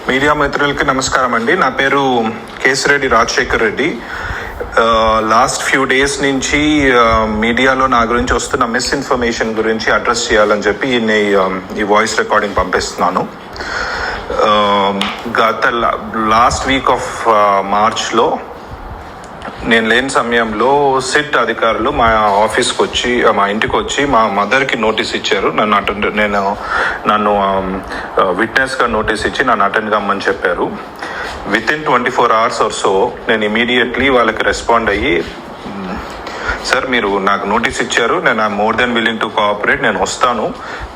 Media మిత్రులకి నమస్కారం అండి. నా పేరు Kesireddy Rajasekhar Reddy. Last few days నుంచి మీడియాలో నా గురించి వస్తున్న మిస్ఇన్ఫర్మేషన్ గురించి అడ్రస్ చేయాలని చెప్పి ఈ వాయిస్ రికార్డింగ్ పంపిస్తున్నాను. గత లాస్ట్ వీక్ ఆఫ్ మార్చ్లో నేను లేని సమయంలో సిట్ అధికారులు మా ఆఫీస్కి వచ్చి మా ఇంటికి వచ్చి మా మదర్కి నోటీస్ ఇచ్చారు. నన్ను విట్నెస్గా నోటీస్ ఇచ్చి నన్ను అటెండ్ కమ్మని చెప్పారు. వితిన్ 24 hours ఆర్ సో నేను ఇమీడియట్లీ వాళ్ళకి రెస్పాండ్ అయ్యి, సార్ మీరు నాకు నోటీస్ ఇచ్చారు, నేను I more than willing to cooperate, నేను వస్తాను,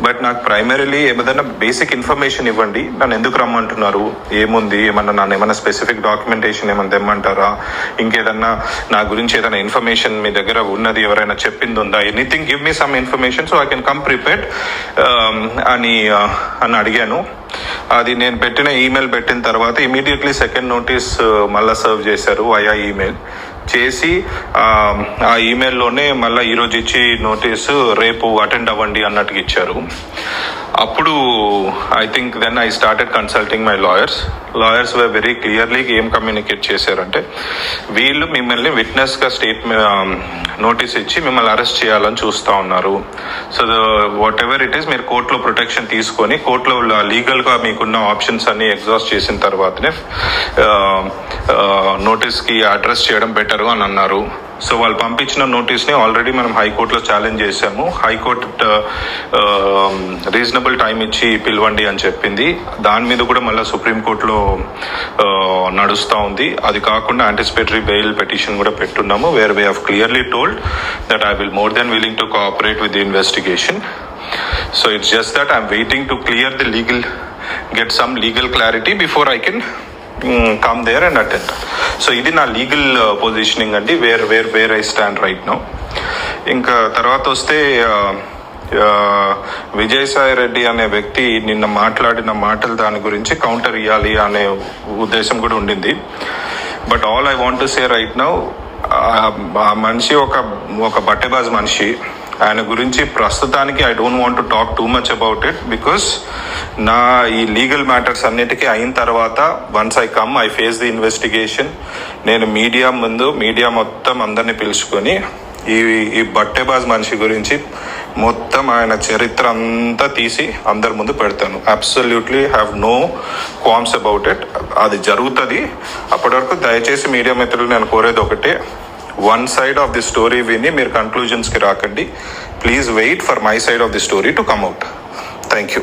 బట్ నాకు ప్రైమరీలీ ఏదైనా బేసిక్ ఇన్ఫర్మేషన్ ఇవ్వండి, నన్ను ఎందుకు రమ్మంటున్నారు, ఏముంది, ఏమన్నా స్పెసిఫిక్ డాక్యుమెంటేషన్ ఏమన్నా తెమ్మంటారా, ఇంకేదన్నా నా గురించి ఏదైనా ఇన్ఫర్మేషన్ మీ దగ్గర ఉన్నది ఎవరైనా చెప్పింది ఉందా, anything give me some information so I can come prepared అని అడిగాను. అది నేను పెట్టిన ఈమెయిల్ పెట్టిన తర్వాత ఇమీడియట్లీ సెకండ్ నోటీస్ మళ్ళీ సర్వ్ చేశారు వయా ఈమెయిల్ చేసి, ఆ ఈమెయిల్లోనే మళ్ళీ ఈరోజు ఇచ్చి నోటీసు రేపు అటెండ్ అవ్వండి అన్నట్టుగా ఇచ్చారు. అప్పుడు I think then I started consulting my lawyers were very clearly ఏం కమ్యూనికేట్ చేశారంటే, వీళ్ళు మిమ్మల్ని విట్నెస్గా నోటీస్ ఇచ్చి మిమ్మల్ని అరెస్ట్ చేయాలని చూస్తూ ఉన్నారు. So what ever it is, మీరు కోర్టులో ప్రొటెక్షన్ తీసుకొని కోర్టులో లీగల్గా మీకున్న ఆప్షన్స్ అన్ని ఎగ్జాస్ట్ చేసిన తర్వాతనే నోటీస్కి అడ్రస్ చేయడం బెటర్ అని అన్నారు. సో వాళ్ళు పంపించిన నోటీస్ని ఆల్రెడీ మనం హైకోర్టులో ఛాలెంజ్ చేశాము. హైకోర్టు రీజనబుల్ టైం ఇచ్చి పిలవండి అని చెప్పింది. దాని మీద కూడా మళ్ళీ సుప్రీంకోర్టులో నడుస్తూ ఉంది. అది కాకుండా యాంటిసిపేటరీ బెయిల్ పిటిషన్ కూడా పెట్టున్నాము, where we have clearly told that I will more than willing to cooperate with the investigation. So it's just that I'm waiting to clear the get some legal clarity before I can come there and attend. So ఇది నా legal positioning అండి, where I stand right now. ఇంకా తర్వాత వస్తే విజయసాయి రెడ్డి అనే వ్యక్తి నిన్న మాట్లాడిన మాటలు దాని గురించి కౌంటర్ ఇవ్వాలి అనే ఉద్దేశం కూడా ఉండింది. But all I want to say right now, ఆ మనిషి ఒక బట్టెబాజ్ మనిషి. ఆయన గురించి ప్రస్తుతానికి I don't want to talk too much about it, because నా ఈ లీగల్ మ్యాటర్స్ అన్నిటికీ అయిన తర్వాత once I come I face the investigation, నేను మీడియా మొత్తం అందరినీ పిలుచుకొని ఈ బట్టెబాజ్ మనిషి గురించి మొత్తం ఆయన చరిత్ర అంతా తీసి అందరి ముందు పెడతాను. Absolutely have no qualms about it. అది జరుగుతుంది. అప్పటి వరకు దయచేసి మీడియా మిత్రులు నేను కోరేది ఒకటే, one side of the story విని మీరు కన్క్లూజన్స్కి రాకండి. Please wait for my side of the story to come out. Thank you.